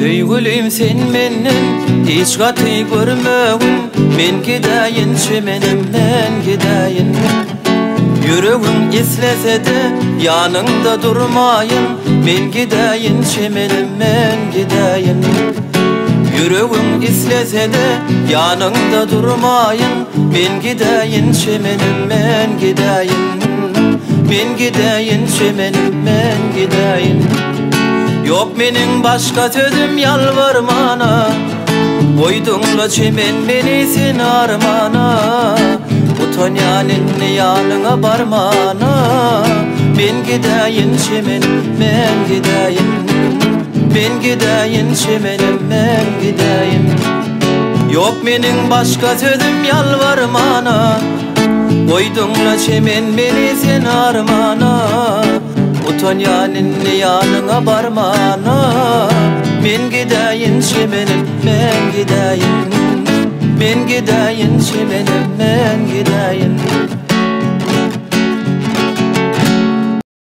Söygülüm sen menden hiç katı görmegin. Men gidayin çemenimden gidayin. Yüreğim islese de yanında durmayın. Men gidayin çemenimden gidayin. Yüreğim islese de yanında durmayın. Men gidayin çemenimden gidayin. Men gidayin çemenimden gidayin. Yok menin başka sözüm yalvarmana. Koydunla çemen beni sen armana. Utan yanını yanına barmana. Ben gidayin çemenim ben gidayin. Ben gidayin çemenim ben gidayin. Yok menin başka sözüm yalvarmana. Koydunla çemen beni sen armana. Utan yanını yanına barmana. Men gidayin çemenim ben gidayin. Men gidayin çemenim ben gidayin.